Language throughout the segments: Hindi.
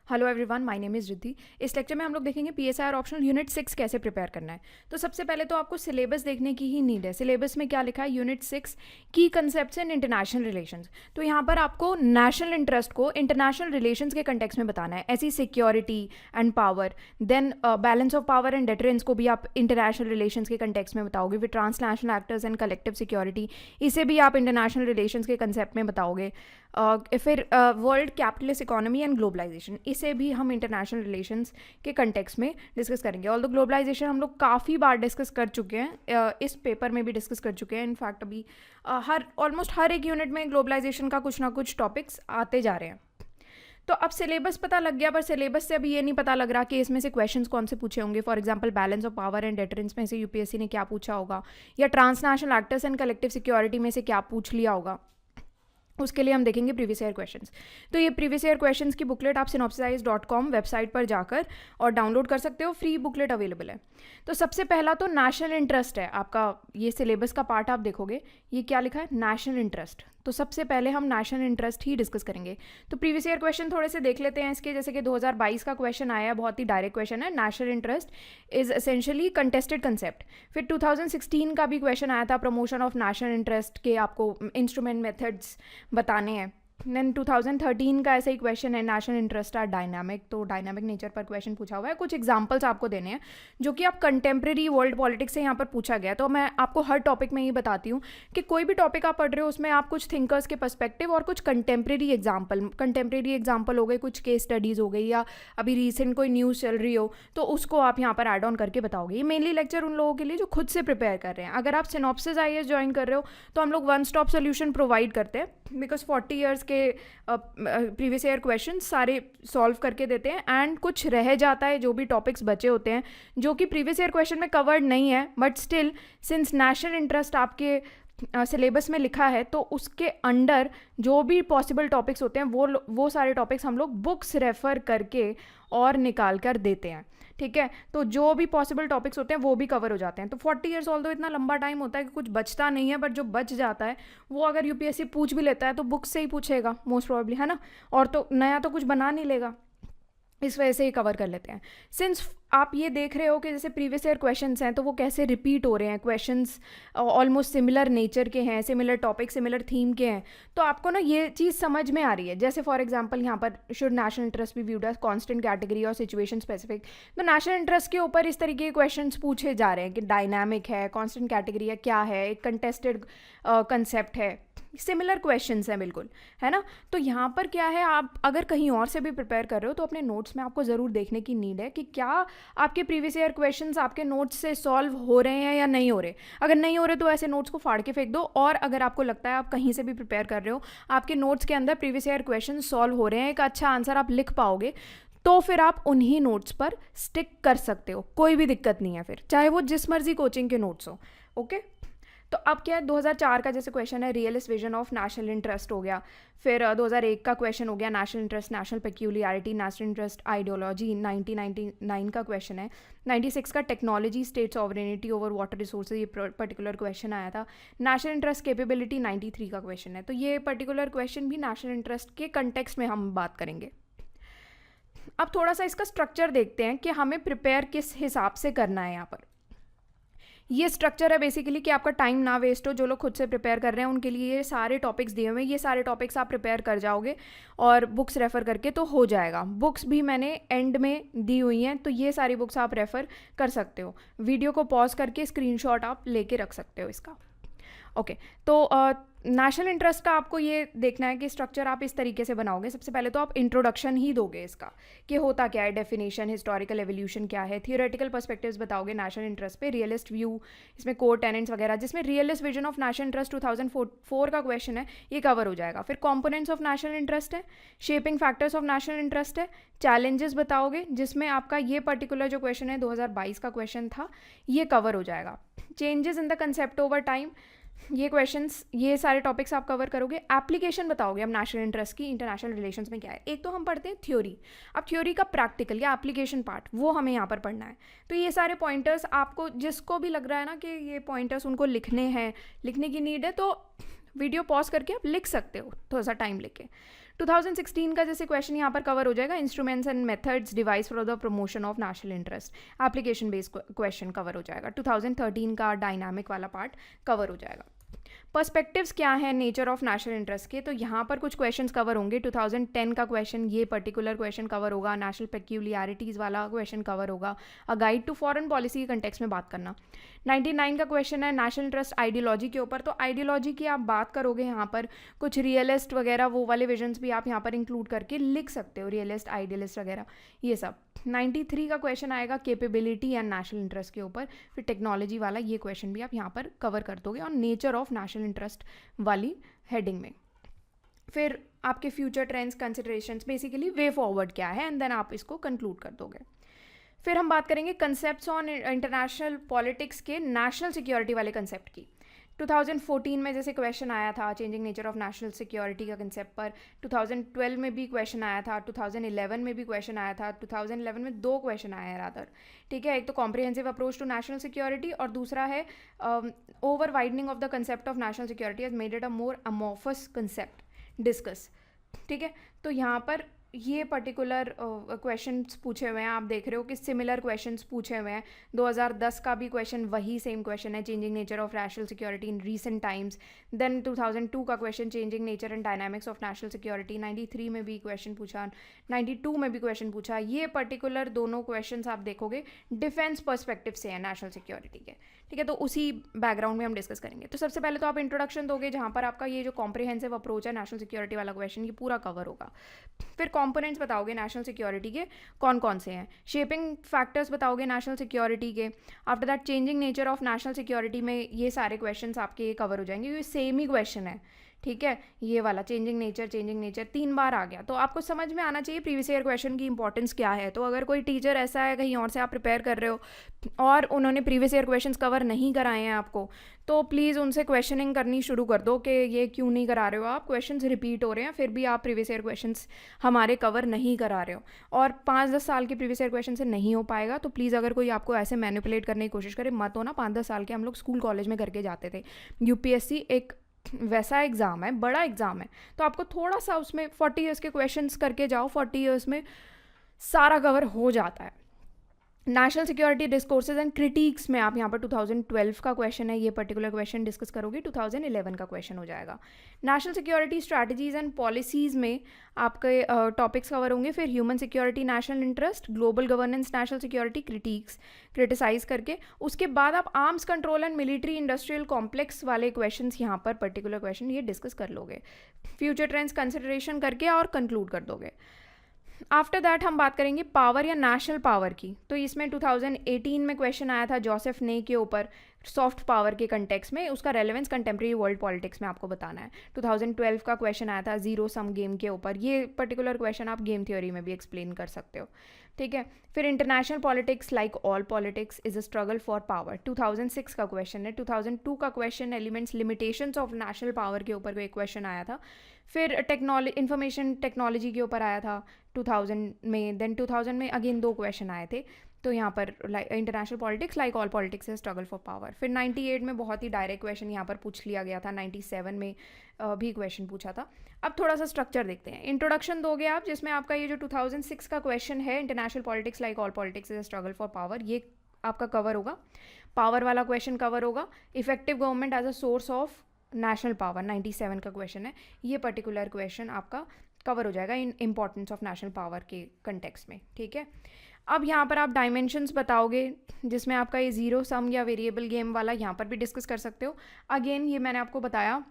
Hello everyone, my name is Riddhi. इस लेक्चर में हम लोग देखेंगे पीएसआई और ऑप्शनल यूनिट 6 कैसे प्रिपेयर करना है। तो सबसे पहले तो आपको सिलेबस देखने की ही नीड है। सिलेबस में क्या लिखा है? यूनिट 6 की कंसेप्ट्स इन इंटरनेशनल रिलेशंस। तो यहाँ पर आपको नेशनल इंटरेस्ट को इंटरनेशनल रिलेशंस के कंटेक्स्ट में बताना है। ऐसी security and power, then balance of power and deterrence को भी आप इंटरनेशनल रिलेशंस के कंटेक्स्ट में बताओगे। फिर transnational actors and collective security, इसे भी आप इंटरनेशनल रिलेशंस के कंसेप्ट में बताओगे। फिर world capitalist economy and globalisation, इसे भी हम इंटरनेशनल रिलेशंस के कंटेक्स्ट में डिस्कस करेंगे। ऑल द ग्लोबलाइजेशन हम लोग काफ़ी बार डिस्कस कर चुके हैं, इस पेपर में भी डिस्कस कर चुके हैं। इनफैक्ट अभी ऑलमोस्ट हर एक यूनिट में ग्लोबलाइजेशन का कुछ ना कुछ टॉपिक्स आते जा रहे हैं। तो अब सिलेबस पता लग गया, पर सिलेबस से अभी ये नहीं पता लग रहा कि इसमें से क्वेश्चंस कौन से पूछे होंगे। For example balance of power and deterrence में से यूपीएससी ने क्या पूछा होगा, या transnational actors and collective security में से क्या पूछ लिया होगा। उसके लिए हम देखेंगे प्रीवियस ईयर क्वेश्चंस। तो ये प्रीवियस ईयर क्वेश्चंस की बुकलेट आप synopsize.com वेबसाइट पर जाकर और डाउनलोड कर सकते हो। फ्री बुकलेट अवेलेबल है। तो सबसे पहला तो नेशनल इंटरेस्ट है आपका। ये सिलेबस का पार्ट आप देखोगे, ये क्या लिखा है? National interest. तो सबसे पहले हम नेशनल इंटरेस्ट ही डिस्कस करेंगे। तो प्रीवियस ईयर क्वेश्चन थोड़े से देख लेते हैं इसके। जैसे कि 2022 का क्वेश्चन आया है, बहुत ही डायरेक्ट क्वेश्चन है। National interest is essentially contested concept. फिर 2016 का भी क्वेश्चन आया था, प्रमोशन ऑफ नेशनल इंटरेस्ट के आपको इंस्ट्रूमेंट मेथड्स बताने हैं। देन 2013 का ऐसा ही क्वेश्चन है, नेशनल इंटरेस्ट आर डायनामिक। तो डायनामिक नेचर पर क्वेश्चन पूछा हुआ है। कुछ एग्जांपल्स आपको देने हैं जो कि आप कंटेम्प्रेरी वर्ल्ड पॉलिटिक्स से यहाँ पर पूछा गया। तो मैं आपको हर टॉपिक में ये बताती हूँ कि कोई भी टॉपिक आप पढ़ रहे हो उसमें आप कुछ थिंकर्स के पर्सपेक्टिव और कुछ कंटेम्प्रेरी एग्जाम्पल हो गए, कुछ केस स्टडीज़ हो गई, या अभी रिसेंट कोई न्यूज़ चल रही हो तो उसको आप यहाँ पर ऐड ऑन करके बताओगे। ये मेनली लेक्चर उन लोगों के लिए जो खुद से प्रिपेयर कर रहे हैं। अगर आप सिनॉप्सिस आईएएस ज्वाइन कर रहे हो तो हम लोग वन स्टॉप सोल्यूशन प्रोवाइड करते हैं, बिकॉज 40 ईयर्स के प्रीवियस ईयर क्वेश्चन सारे सॉल्व करके देते हैं। एंड कुछ रह जाता है, जो भी टॉपिक्स बचे होते हैं जो कि प्रीवियस ईयर क्वेश्चन में कवर्ड नहीं है, but still since national interest आपके सिलेबस में लिखा है तो उसके अंडर जो भी पॉसिबल टॉपिक्स होते हैं वो सारे टॉपिक्स हम लोग बुक्स रेफ़र करके और निकाल कर देते हैं। ठीक है, तो जो भी पॉसिबल टॉपिक्स होते हैं वो भी कवर हो जाते हैं। तो 40 ईयर्स ऑल्दो इतना लंबा टाइम होता है कि कुछ बचता नहीं है, बट जो बच जाता है वो अगर यूपीएससी पूछ भी लेता है तो बुक से ही पूछेगा मोस्ट प्रोबेबली, है ना। और तो नया तो कुछ बना नहीं लेगा, इस वजह से ही कवर कर लेते हैं। सिंस आप ये देख रहे हो कि जैसे प्रीवियस ईयर क्वेश्चंस हैं तो वो कैसे रिपीट हो रहे हैं, क्वेश्चंस ऑलमोस्ट सिमिलर नेचर के हैं, सिमिलर टॉपिक सिमिलर थीम के हैं, तो आपको ना ये चीज़ समझ में आ रही है। जैसे फॉर एग्जांपल यहाँ पर should national interest be viewed as constant category और सिचुएशन स्पेसिफिक। तो नेशनल इंटरेस्ट के ऊपर इस तरीके के क्वेश्चन पूछे जा रहे हैं कि डायनामिक है, कॉन्स्टेंट कैटेगरी है, क्या है, एक कंटेस्टेड कंसेप्ट है, सिमिलर क्वेश्चंस हैं बिल्कुल, है ना। तो यहाँ पर क्या है, आप अगर कहीं और से भी प्रिपेयर कर रहे हो तो अपने नोट्स में आपको ज़रूर देखने की नीड है कि क्या आपके प्रीवियस ईयर क्वेश्चंस आपके नोट्स से सॉल्व हो रहे हैं या नहीं हो रहे। अगर नहीं हो रहे तो ऐसे नोट्स को फाड़ के फेंक दो, और अगर आपको लगता है आप कहीं से भी प्रिपेयर कर रहे हो, आपके नोट्स के अंदर प्रीवियस ईयर क्वेश्चन सॉल्व हो रहे हैं, एक अच्छा आंसर आप लिख पाओगे, तो फिर आप उन्हीं नोट्स पर स्टिक कर सकते हो, कोई भी दिक्कत नहीं है फिर, चाहे वो जिस मर्जी कोचिंग के नोट्स हो। ओके, तो अब क्या है, 2004 का जैसे क्वेश्चन है realist vision of national interest हो गया। फिर 2001 का क्वेश्चन हो गया national interest, national peculiarity, national interest ideology. 1999 का क्वेश्चन है 96 का technology state sovereignty over water resources, ये पर्टिकुलर क्वेश्चन आया था। नेशनल इंटरेस्ट कैपेबिलिटी 93 का क्वेश्चन है। तो ये पर्टिकुलर क्वेश्चन भी नेशनल इंटरेस्ट के कंटेक्स्ट में हम बात करेंगे। अब थोड़ा सा इसका स्ट्रक्चर देखते हैं कि हमें प्रिपेयर किस हिसाब से करना है। यहाँ पर ये स्ट्रक्चर है बेसिकली कि आपका टाइम ना वेस्ट हो। जो लोग खुद से प्रिपेयर कर रहे हैं उनके लिए ये सारे टॉपिक्स दिए हुए हैं, ये सारे टॉपिक्स आप प्रिपेयर कर जाओगे और बुक्स रेफ़र करके तो हो जाएगा। बुक्स भी मैंने एंड में दी हुई हैं, तो ये सारी बुक्स आप रेफ़र कर सकते हो। वीडियो को पॉज करके स्क्रीनशॉट आप लेके रख सकते हो इसका। ओके, तो नेशनल इंटरेस्ट का आपको ये देखना है कि स्ट्रक्चर आप इस तरीके से बनाओगे। सबसे पहले तो आप इंट्रोडक्शन ही दोगे इसका कि होता क्या है, डेफिनेशन, हिस्टोरिकल एवोल्यूशन क्या है, थियोरेटिकल पर्सपेक्टिव्स बताओगे नेशनल इंटरेस्ट पे, रियलिस्ट व्यू, इसमें कोर टेनेंट्स वगैरह, जिसमें realist vision of national interest 2004 का क्वेश्चन है, ये कवर हो जाएगा। फिर कॉम्पोनेंट्स ऑफ नेशनल इंटरेस्ट है, shaping factors of national interest है, चैलेंजेस बताओगे, जिसमें आपका ये पर्टिकुलर जो क्वेश्चन है 2022 का क्वेश्चन था, ये कवर हो जाएगा। Changes in the concept over time, ये क्वेश्चंस, ये सारे टॉपिक्स आप कवर करोगे। एप्लीकेशन बताओगे अब नेशनल इंटरेस्ट की इंटरनेशनल रिलेशंस में क्या है। एक तो हम पढ़ते हैं थ्योरी, अब थ्योरी का प्रैक्टिकल या एप्लीकेशन पार्ट वो हमें यहाँ पर पढ़ना है। तो ये सारे पॉइंटर्स आपको, जिसको भी लग रहा है ना कि ये पॉइंटर्स उनको लिखने हैं, लिखने की नीड है, तो वीडियो पॉज करके आप लिख सकते हो थोड़ा सा टाइम लेके। 2016 का जैसे क्वेश्चन यहाँ पर कवर हो जाएगा, instruments and methods device for the promotion of national interest, application based question cover हो जाएगा। 2013 का डायनामिक वाला पार्ट कवर हो जाएगा। पर्सपेक्टिव्स क्या है नेचर ऑफ नेशनल इंटरेस्ट के, तो यहाँ पर कुछ क्वेश्चंस कवर होंगे। 2010 का क्वेश्चन, ये पर्टिकुलर क्वेश्चन कवर होगा। नेशनल पेक्यूलियरिटीज़ वाला क्वेश्चन कवर होगा। A guide to foreign policy के कंटेक्स्ट में बात करना। 99 का क्वेश्चन है नेशनल इंटरेस्ट आइडियोलॉजी के ऊपर, तो आइडियोलॉजी की आप बात करोगे यहाँ पर कुछ रियलिस्ट वगैरह वो वाले विजन्स भी आप यहाँ पर इंक्लूड करके लिख सकते हो, रियलिस्ट आइडियलिस्ट वगैरह ये सब। 93 का क्वेश्चन आएगा कैपेबिलिटी एंड नेशनल इंटरेस्ट के ऊपर, फिर टेक्नोलॉजी वाला ये क्वेश्चन भी आप यहाँ पर कवर कर दोगे और नेचर ऑफ नेशनल इंटरेस्ट वाली हेडिंग में। फिर आपके future trends considerations, basically way forward क्या है, एंड देन आप इसको कंक्लूड कर दोगे। फिर हम बात करेंगे कंसेप्ट्स ऑन इंटरनेशनल पॉलिटिक्स के नेशनल सिक्योरिटी वाले कंसेप्ट की। 2014 में जैसे क्वेश्चन आया था changing nature of national security का कंसेप्ट पर, 2012 में भी क्वेश्चन आया था, 2011 में भी क्वेश्चन आया था, 2011 में 2 क्वेश्चन आए हैं रादर, ठीक है। एक तो comprehensive approach to national security और दूसरा है over widening of the concept of national security has made it a more amorphous concept discuss, ठीक है। तो यहाँ पर ये पर्टिकुलर क्वेश्चंस पूछे हुए हैं, आप देख रहे हो कि सिमिलर क्वेश्चंस पूछे हुए हैं। 2010 का भी क्वेश्चन वही सेम क्वेश्चन है, changing nature of national security in recent times. Then 2002 का question changing nature and dynamics of national security, 93 में भी क्वेश्चन पूछा, 92 में भी क्वेश्चन पूछा। ये पर्टिकुलर दोनों क्वेश्चन आप देखोगे डिफेंस पर्सपेक्टिव से है नेशनल सिक्योरिटी के, ठीक है। तो उसी बैकग्राउंड में हम डिस्कस करेंगे। तो सबसे पहले तो आप इंट्रोडक्शन दोगे, जहाँ पर आपका ये जो कॉम्प्रिहेंसिव अप्रोच है नेशनल सिक्योरिटी वाला क्वेश्चन ये पूरा कवर होगा। फिर कंपोनेंट्स बताओगे नेशनल सिक्योरिटी के कौन कौन से हैं, शेपिंग फैक्टर्स बताओगे नेशनल सिक्योरिटी के। After that changing nature of national security में ये सारे क्वेश्चंस आपके कवर हो जाएंगे, ये सेम ही क्वेश्चन है, ठीक है। ये वाला चेंजिंग नेचर 3 बार आ गया, तो आपको समझ में आना चाहिए प्रीवियस ईयर क्वेश्चन की इंपॉर्टेंस क्या है। तो अगर कोई टीचर ऐसा है कहीं और से आप प्रिपेयर कर रहे हो और उन्होंने प्रीवियस ईयर क्वेश्चंस कवर नहीं कराए हैं आपको, तो प्लीज़ उनसे क्वेश्चनिंग करनी शुरू कर दो कि ये क्यों नहीं करा रहे हो आप, क्वेश्चंस रिपीट हो रहे हैं, फिर भी आप प्रीवियस ईयर क्वेश्चंस हमारे कवर नहीं करा रहे हो और 5-10 साल के प्रीवियस ईयर क्वेश्चन से नहीं हो पाएगा। तो प्लीज़ अगर कोई आपको ऐसे मैनिपुलेट करने की कोशिश करे मत हो ना। 5-10 साल के हम लोग स्कूल कॉलेज में करके जाते थे। यूपीएससी एक वैसा एग्ज़ाम है, बड़ा एग्ज़ाम है, तो आपको थोड़ा सा उसमें 40 ईयर्स के क्वेश्चंस करके जाओ, 40 ईयर्स में सारा कवर हो जाता है। National security discourses and critics में आप यहाँ पर 2012 का क्वेश्चन है, ये पर्टिकुलर क्वेश्चन डिस्कस करोगे, 2011 का क्वेश्चन हो जाएगा। National security strategies and policies में आपके टॉपिक्स कवर होंगे। फिर human security national interest, global governance national security criticise करके उसके बाद आप arms control and military industrial complex वाले क्वेश्चन यहाँ पर पर्टिकुलर क्वेश्चन ये डिस्कस कर लोगे, फ्यूचर ट्रेंड्स कंसिडरेशन करके और कंक्लूड कर दोगे। आफ्टर दैट हम बात करेंगे पावर या नेशनल पावर की। तो इसमें 2018 में क्वेश्चन आया था जोसेफ ने के ऊपर, सॉफ्ट पावर के कंटेक्स्ट में, उसका रेलेवेंस कंटेम्प्रेरी वर्ल्ड पॉलिटिक्स में आपको बताना है। 2012 का क्वेश्चन आया था जीरो सम गेम के ऊपर, ये पर्टिकुलर क्वेश्चन आप गेम थ्योरी में भी एक्सप्लेन कर सकते हो, ठीक है। फिर international politics like all politics is a struggle for power, 2006 का क्वेश्चन है। 2002 का question elements limitations of national power के ऊपर एक क्वेश्चन आया था। फिर इंफॉर्मेशन टेक्नोलॉजी के ऊपर आया था 2000 में। देन 2000 में अगेन 2 क्वेश्चन आए थे, तो यहाँ पर international politics like all politics is struggle for power. फिर 98 में बहुत ही डायरेक्ट क्वेश्चन यहाँ पर पूछ लिया गया था, 97 में भी क्वेश्चन पूछा था। अब थोड़ा सा स्ट्रक्चर देखते हैं। इंट्रोडक्शन दोगे आप, जिसमें आपका ये जो 2006 का क्वेश्चन है international politics like all politics is struggle for power, ये आपका कवर होगा। पावर वाला क्वेश्चन कवर होगा। Effective government as a source of national power, 97 का क्वेश्चन है, ये पर्टिकुलर क्वेश्चन आपका कवर हो जाएगा इन इम्पॉर्टेंस ऑफ नेशनल पावर के कंटेक्स्ट में, ठीक है। अब यहाँ पर आप डायमेंशंस बताओगे, जिसमें आपका ये जीरो सम या वेरिएबल गेम वाला यहाँ पर भी डिस्कस कर सकते हो। अगेन ये मैंने आपको बताया,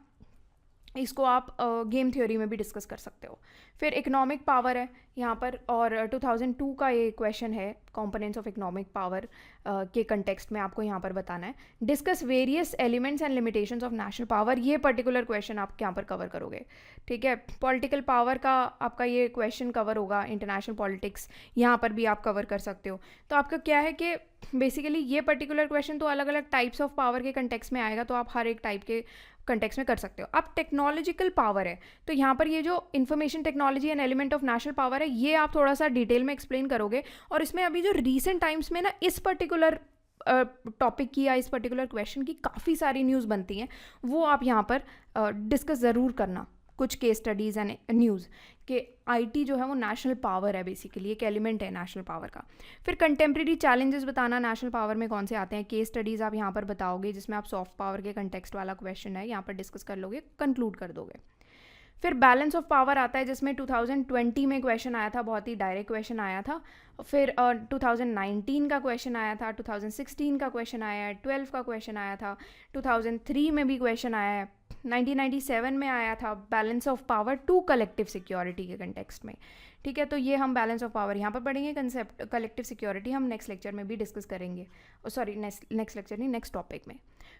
इसको आप गेम थ्योरी में भी डिस्कस कर सकते हो। फिर इकोनॉमिक पावर है यहाँ पर, और 2002 का ये क्वेश्चन है कंपोनेंट्स ऑफ इकोनॉमिक पावर के कंटेक्स्ट में आपको यहाँ पर बताना है। Discuss various elements and limitations of national power, ये पर्टिकुलर क्वेश्चन आप यहाँ पर कवर करोगे, ठीक है। पॉलिटिकल पावर का आपका ये क्वेश्चन कवर होगा। इंटरनेशनल पॉलिटिक्स यहाँ पर भी आप कवर कर सकते हो। तो आपका क्या है कि बेसिकली ये पर्टिकुलर क्वेश्चन तो अलग अलग टाइप्स ऑफ पावर के कंटेक्स्ट में आएगा, तो आप हर एक टाइप के कंटेक्स्ट में कर सकते हो। अब टेक्नोलॉजिकल पावर है, तो यहाँ पर ये जो information technology and element of national power है, ये आप थोड़ा सा डिटेल में एक्सप्लेन करोगे। और इसमें अभी जो रीसेंट टाइम्स में ना इस पर्टिकुलर टॉपिक की या इस पर्टिकुलर क्वेश्चन की काफ़ी सारी न्यूज़ बनती हैं, वो आप यहाँ पर डिस्कस ज़रूर करना, कुछ केस स्टडीज़ एंड न्यूज़ कि आईटी जो है वो नेशनल पावर है, बेसिकली एक एलिमेंट है नेशनल पावर का। फिर कंटेम्प्रेरी चैलेंजेस बताना नेशनल पावर में कौन से आते हैं, केस स्टडीज़ आप यहाँ पर बताओगे जिसमें आप सॉफ्ट पावर के कंटेक्स्ट वाला क्वेश्चन है यहाँ पर डिस्कस कर लोगे, कंक्लूड कर दोगे। फिर बैलेंस ऑफ पावर आता है जिसमें 2020 में क्वेश्चन आया था, बहुत ही डायरेक्ट क्वेश्चन आया था। फिर 2019 का क्वेश्चन आया था, 2016 का क्वेश्चन आया है, 12 का क्वेश्चन आया था, 2003 में भी क्वेश्चन आया है, 1997 में आया था balance of power to collective security के कंटेक्स्ट में। ठीक है, तो ये हम बैलेंस ऑफ पावर यहाँ पर पढ़ेंगे, कंसेप्ट कलेक्टिव सिक्योरिटी हम नेक्स्ट लेक्चर में भी डिस्कस करेंगे, सॉरी नेक्स्ट लेक्चर नहीं, नेक्स्ट टॉपिक में।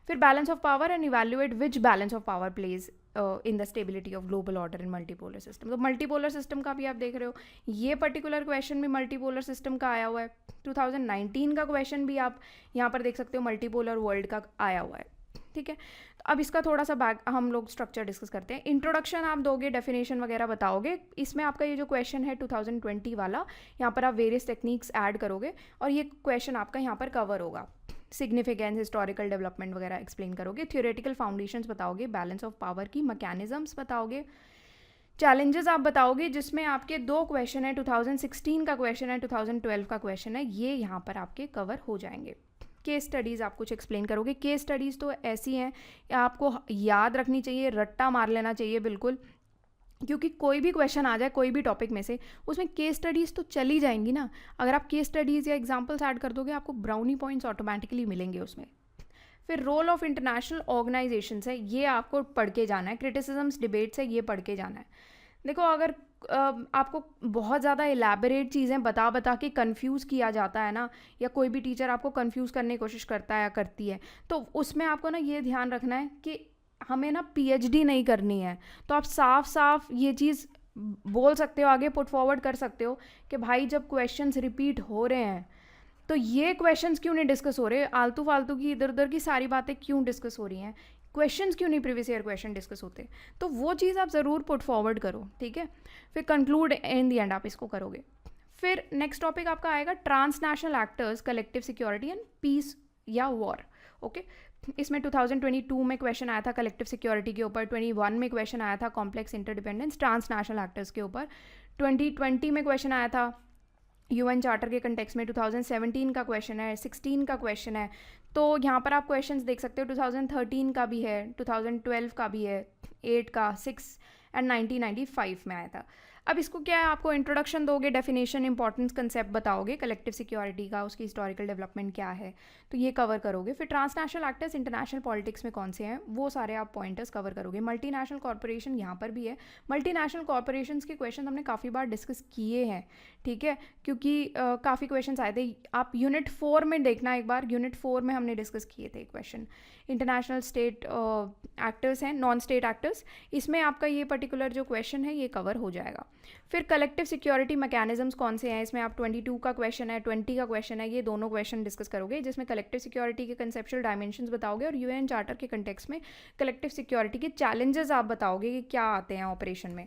फिर balance of power and evaluate which balance of power plays in the stability of global order in multipolar system. तो मल्टीपोलर सिस्टम का भी आप देख रहे हो, ये पर्टिकुलर क्वेश्चन भी मल्टीपोलर सिस्टम का आया हुआ है। 2019 का क्वेश्चन भी आप यहाँ पर देख सकते हो, मल्टीपोलर वर्ल्ड का आया हुआ है। ठीक है, तो अब इसका थोड़ा सा बैक हम लोग स्ट्रक्चर डिस्कस करते हैं। इंट्रोडक्शन आप दोगे, डेफिनेशन वगैरह बताओगे। इसमें आपका ये जो क्वेश्चन है 2020 वाला, यहाँ पर आप वेरियस टेक्निक्स ऐड करोगे और ये क्वेश्चन आपका यहाँ पर कवर होगा। सिग्निफिकेंस, हिस्टोरिकल डेवलपमेंट वगैरह एक्सप्लेन करोगे, थ्योरेटिकल फाउंडेशंस बताओगे, बैलेंस ऑफ पावर की मैकेनिज्म्स बताओगे, चैलेंजेस आप बताओगे जिसमें आपके 2 क्वेश्चन है, 2016 का क्वेश्चन है, 2012 का क्वेश्चन है, ये यहाँ पर आपके कवर हो जाएंगे। केस स्टडीज़ आप कुछ एक्सप्लेन करोगे। केस स्टडीज़ तो ऐसी हैं आपको याद रखनी चाहिए, रट्टा मार लेना चाहिए बिल्कुल, क्योंकि कोई भी क्वेश्चन आ जाए कोई भी टॉपिक में से, उसमें केस स्टडीज़ तो चली जाएंगी ना। अगर आप केस स्टडीज़ या एग्जांपल्स ऐड कर दोगे आपको ब्राउनी पॉइंट्स ऑटोमेटिकली मिलेंगे उसमें। फिर रोल ऑफ इंटरनेशनल ऑर्गेनाइजेशंस है, ये आपको पढ़ के जाना है। क्रिटिसिज्म्स, डिबेट्स है, ये पढ़ के जाना है। देखो, अगर आपको बहुत ज़्यादा एलैबोरेट चीज़ें बता बता के कंफ्यूज किया जाता है ना, या कोई भी टीचर आपको कंफ्यूज करने की कोशिश करता है या करती है, तो उसमें आपको ना ये ध्यान रखना है कि हमें ना पीएचडी नहीं करनी है। तो आप साफ साफ ये चीज़ बोल सकते हो, आगे पुट फॉरवर्ड कर सकते हो कि भाई जब क्वेश्चंस रिपीट हो रहे हैं तो ये क्वेश्चंस क्यों नहीं डिस्कस हो रहे, आलतू फालतू की इधर उधर की सारी बातें क्यों डिस्कस हो रही हैं, क्वेश्चंस क्यों नहीं प्रीवियस ईयर क्वेश्चन डिस्कस होते, तो वो चीज़ आप ज़रूर पुट फॉरवर्ड करो। ठीक है, फिर कंक्लूड इन दी एंड आप इसको करोगे। फिर नेक्स्ट टॉपिक आपका आएगा transnational actors, collective security and peace या वॉर। ओके, इसमें 2022 में क्वेश्चन आया था कलेक्टिव सिक्योरिटी के ऊपर, 21 में क्वेश्चन आया था कॉम्प्लेक्स इंटरडिपेंडेंस ट्रांसनेशनल एक्टर्स के ऊपर, 2020 में क्वेश्चन आया था यूएन चार्टर के कंटेक्स्ट में, 2017 का क्वेश्चन है, 16 का क्वेश्चन है। तो यहाँ पर आप क्वेश्चंस देख सकते हो, 2013 का भी है, 2012 का भी है, 8 का, 6 एंड 1995 में आया था। अब इसको क्या है, आपको इंट्रोडक्शन दोगे, डेफिनेशन, इंपॉर्टेंस, कंसेप्ट बताओगे कलेक्टिव सिक्योरिटी का, उसकी हिस्टोरिकल डेवलपमेंट क्या है, तो ये कवर करोगे। फिर ट्रांसनेशनल एक्टर्स इंटरनेशनल पॉलिटिक्स में कौन से हैं वो सारे आप पॉइंटर्स कवर करोगे। मल्टीनेशनल कॉर्पोरेशन यहाँ पर भी है, मल्टीनेशनल कॉर्पोरेशंस के क्वेश्चन हमने काफ़ी बार डिस्कस किए हैं। ठीक है, क्योंकि काफ़ी क्वेश्चन आए थे, आप यूनिट 4 में देखना एक बार, यूनिट 4 में हमने डिस्कस किए थे क्वेश्चन। इंटरनेशनल स्टेट एक्टर्स हैं, नॉन स्टेट एक्टर्स, इसमें आपका ये पर्टिकुलर जो क्वेश्चन है ये कवर हो जाएगा। फिर कलेक्टिव सिक्योरिटी मैकेनिज्म्स कौन से हैं, इसमें आप 22 का क्वेश्चन है, 20 का क्वेश्चन है, ये दोनों क्वेश्चन डिस्कस करोगे, जिसमें कलेक्टिव सिक्योरिटी के कंसेप्चुअल डायमेंशंस बताओगे और यूएन चार्टर के कंटेक्स्ट में कलेक्टिव सिक्योरिटी के चैलेंजेस आप बताओगे कि क्या आते हैं ऑपरेशन में।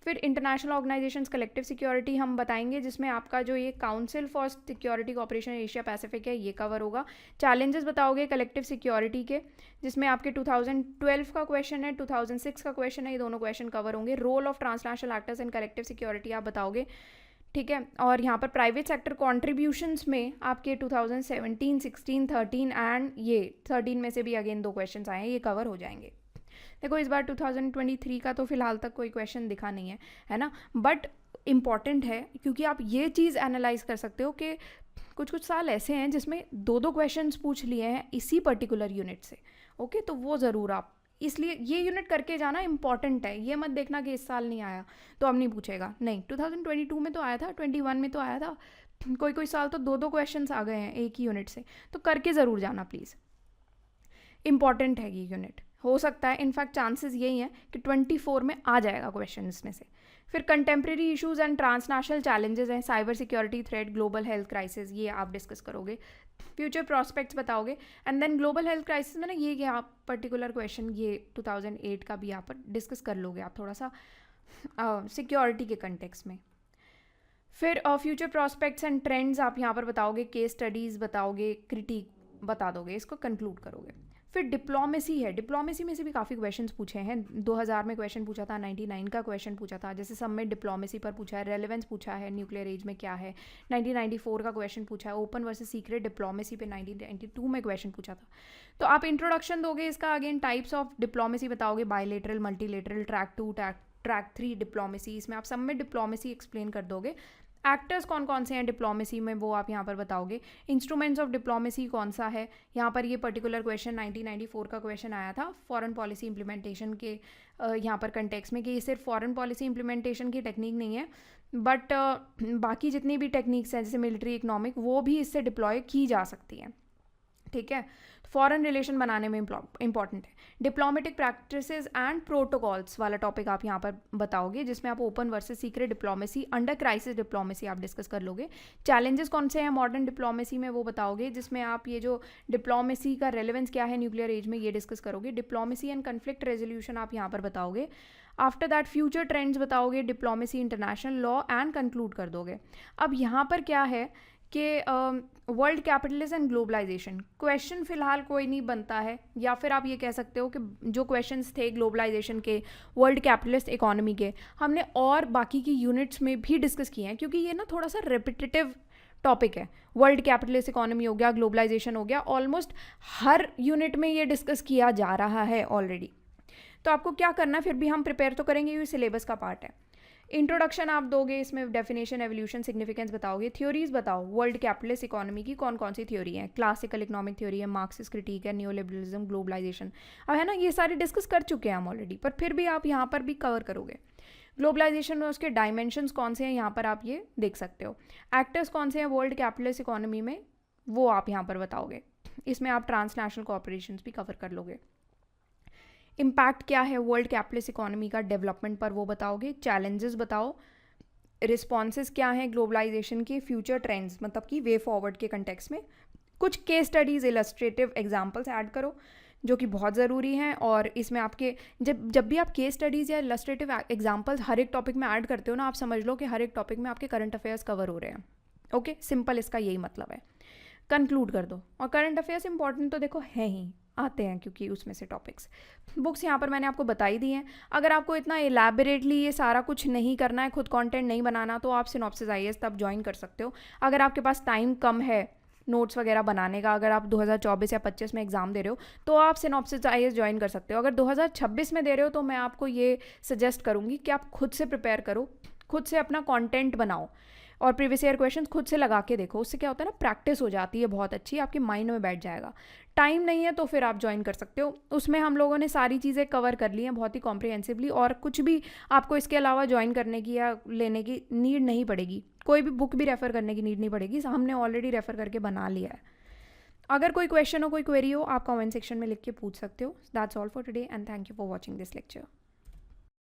फिर इंटरनेशनल ऑर्गेनाइजेशंस कलेक्टिव सिक्योरिटी हम बताएंगे, जिसमें आपका जो ये council for security cooperation Asia Pacific है ये कवर होगा। चैलेंजेस बताओगे कलेक्टिव सिक्योरिटी के, जिसमें आपके 2012 का क्वेश्चन है, 2006 का क्वेश्चन है, ये दोनों क्वेश्चन कवर होंगे। Role of transnational actors in collective security आप बताओगे। ठीक है, और यहाँ पर प्राइवेट सेक्टर कॉन्ट्रीब्यूशंस में आपके 2017, 16, 13 एंड ये 13 में से भी अगेन 2 क्वेश्चन आए हैं, ये कवर हो जाएंगे। देखो, इस बार 2023 का तो फिलहाल तक कोई क्वेश्चन दिखा नहीं है ना, बट इम्पॉर्टेंट है क्योंकि आप ये चीज़ एनालाइज कर सकते हो कि कुछ कुछ साल ऐसे हैं जिसमें 2 क्वेश्चंस पूछ लिए हैं इसी पर्टिकुलर यूनिट से। ओके, तो वो ज़रूर आप इसलिए ये यूनिट करके जाना इंपॉर्टेंट है, ये मत देखना कि इस साल नहीं आया तो अब नहीं पूछेगा, नहीं, 2022 में तो आया था, 21 में तो आया था, कोई कोई साल तो 2 क्वेश्चंस आ गए हैं एक ही यूनिट से, तो करके ज़रूर जाना प्लीज़, इंपॉर्टेंट है ये यूनिट। हो सकता है, इनफैक्ट चांसेस यही हैं कि 24 में आ जाएगा क्वेश्चन इसमें से। फिर contemporary issues and transnational challenges हैं, cyber security threat, global health crisis, ये आप डिस्कस करोगे। फ्यूचर प्रॉस्पेक्ट्स बताओगे, and then global health crisis में ना ये आप पर्टिकुलर क्वेश्चन ये 2008 का भी यहाँ पर डिस्कस कर लोगे आप थोड़ा सा सिक्योरिटी के कंटेक्स्ट में। फिर फ्यूचर प्रॉस्पेक्ट्स एंड ट्रेंड्स आप यहाँ पर बताओगे, केस स्टडीज़ बताओगे, क्रिटिक बता दोगे, इसको कंक्लूड करोगे। फिर डिप्लोमेसी है, डिप्लोमेसी में से भी काफ़ी क्वेश्चंस पूछे हैं। 2000 में क्वेश्चन पूछा था, 99 का क्वेश्चन पूछा था, जैसे सब में डिप्लोमेसी पर पूछा है, रेलेवेंस पूछा है, न्यूक्लियर एज में क्या है, 1994 का क्वेश्चन पूछा है, ओपन वर्सेस सीक्रेट डिप्लोमेसी पे 1992 में क्वेश्चन पूछा था। तो आप इंट्रोडक्शन दोगे इसका, अगेन टाइप्स ऑफ डिप्लोमेसी बताओगे, bilateral, multilateral, track 2, track 3 diplomacy, इसमें आप सब में डिप्लोमेसी एक्सप्लेन कर दोगे। एक्टर्स कौन कौन से हैं डिप्लोमेसी में वो आप यहाँ पर बताओगे। इंस्ट्रूमेंट्स ऑफ डिप्लोमेसी कौन सा है, यहाँ पर ये पर्टिकुलर क्वेश्चन 1994 का क्वेश्चन आया था फॉरेन पॉलिसी इंप्लीमेंटेशन के यहाँ पर कंटेक्स में, कि ये सिर्फ फॉरेन पॉलिसी इंप्लीमेंटेशन की टेक्निक नहीं है, बट बाकी जितनी भी टेक्निक्स हैं जैसे मिलिट्री, इकोनॉमिक, वो भी इससे डिप्लॉय की जा सकती हैं। ठीक है, फॉरेन रिलेशन बनाने में इंपॉर्टेंट है। डिप्लोमेटिक प्रैक्टिसेस एंड प्रोटोकॉल्स वाला टॉपिक आप यहाँ पर बताओगे, जिसमें आप open versus secret diplomacy, under crisis diplomacy आप डिस्कस कर लोगे। चैलेंजेस कौन से हैं मॉडर्न डिप्लोमेसी में वो बताओगे, जिसमें आप ये जो डिप्लोमेसी का रेलेवेंस क्या है न्यूक्लियर एज में ये डिस्कस करोगे। डिप्लोमेसी एंड कन्फ्लिक्ट रेजोल्यूशन आप यहाँ पर बताओगे। आफ्टर दैट फ्यूचर ट्रेंड्स बताओगे, diplomacy, international law and conclude कर दोगे। अब यहाँ पर क्या है कि world capitalism and globalisation question फ़िलहाल कोई नहीं बनता है, या फिर आप ये कह सकते हो कि जो क्वेश्चंस थे ग्लोबलाइजेशन के, वर्ल्ड कैपिटलिस्ट इकोनॉमी के, हमने और बाकी की यूनिट्स में भी डिस्कस किए हैं, क्योंकि ये ना थोड़ा सा रिपीटेटिव टॉपिक है। वर्ल्ड कैपिटलिस्ट इकोनॉमी हो गया, ग्लोबलाइजेशन हो गया, ऑलमोस्ट हर यूनिट में ये डिस्कस किया जा रहा है ऑलरेडी। तो आपको क्या करना है, फिर भी हम प्रिपेयर तो करेंगे, ये सिलेबस का पार्ट है। इंट्रोडक्शन आप दोगे, इसमें डेफिनेशन, एवोल्यूशन, सिग्निफिकेंस बताओगे। थ्योरीज बताओ वर्ल्ड कैपिटलिस्ट इकोनॉमी की कौन कौन सी थ्योरी है। क्लासिकल इकोनॉमिक थ्योरी है, मार्क्सिस्ट क्रिटिक है, न्यू लिबरलिज्म, ग्लोबलाइजेशन, अब है ना ये सारे डिस्कस कर चुके हैं हम ऑलरेडी, पर फिर भी आप यहाँ पर भी कवर करोगे। ग्लोबलाइजेशन में उसके डायमेंशंस कौन से हैं यहाँ पर आप ये देख सकते हो। एक्टर्स कौन से हैं वर्ल्ड कैपिटलिस्ट इकोनॉमी में वो आप यहाँ पर बताओगे। इसमें आप ट्रांसनेशनल कॉर्पोरेशंस भी कवर कर लोगे। इम्पैक्ट क्या है वर्ल्ड कैपिटलिस्ट इकोनॉमी का डेवलपमेंट पर वो बताओगे। चैलेंजेस बताओ, रिस्पॉन्सेज क्या हैं ग्लोबलाइजेशन के, फ्यूचर ट्रेंड्स मतलब कि वे फॉरवर्ड के कंटेक्स्ट में। कुछ case studies, illustrative examples add करो जो कि बहुत ज़रूरी हैं। और इसमें आपके जब भी आप केस स्टडीज़ या इलस्ट्रेटिव एग्जांपल्स हर एक टॉपिक में ऐड करते हो ना, आप समझ लो कि हर एक टॉपिक में आपके करंट अफेयर्स कवर हो रहे हैं। ओके, सिंपल इसका यही मतलब है। कंक्लूड कर दो। और करंट अफेयर्स इंपॉर्टेंट तो देखो है ही, आते हैं क्योंकि उसमें से टॉपिक्स। बुक्स यहाँ पर मैंने आपको बताई दी हैं। अगर आपको इतना एलैबोरेटली ये सारा कुछ नहीं करना है, खुद कंटेंट नहीं बनाना, तो आप सिनॉप्सिस आईएएस तब ज्वाइन कर सकते हो। अगर आपके पास टाइम कम है नोट्स वगैरह बनाने का, अगर आप 2024 या 25 में एग्जाम दे रहे हो तो आप सिनॉप्सिस आईएएस ज्वाइन कर सकते हो। अगर 2026 में दे रहे हो तो मैं आपको ये सजेस्ट करूँगी कि आप खुद से प्रिपेयर करो, खुद से अपना कॉन्टेंट बनाओ और प्रीवियस ईयर क्वेश्चंस खुद से लगा के देखो। उससे क्या होता है ना, प्रैक्टिस हो जाती है बहुत अच्छी, आपके माइंड में बैठ जाएगा। टाइम नहीं है तो फिर आप ज्वाइन कर सकते हो, उसमें हम लोगों ने सारी चीज़ें कवर कर ली हैं बहुत ही कॉम्प्रिहेंसिवली, और कुछ भी आपको इसके अलावा ज्वाइन करने की या लेने की नीड नहीं पड़ेगी। कोई भी बुक भी रेफ़र करने की नीड नहीं पड़ेगी, हमने ऑलरेडी रेफ़र करके बना लिया है। अगर कोई क्वेश्चन हो, कोई क्वेरी हो, आप कमेंट सेक्शन में लिख के पूछ सकते हो। That's all for today and thank you for watching this lecture.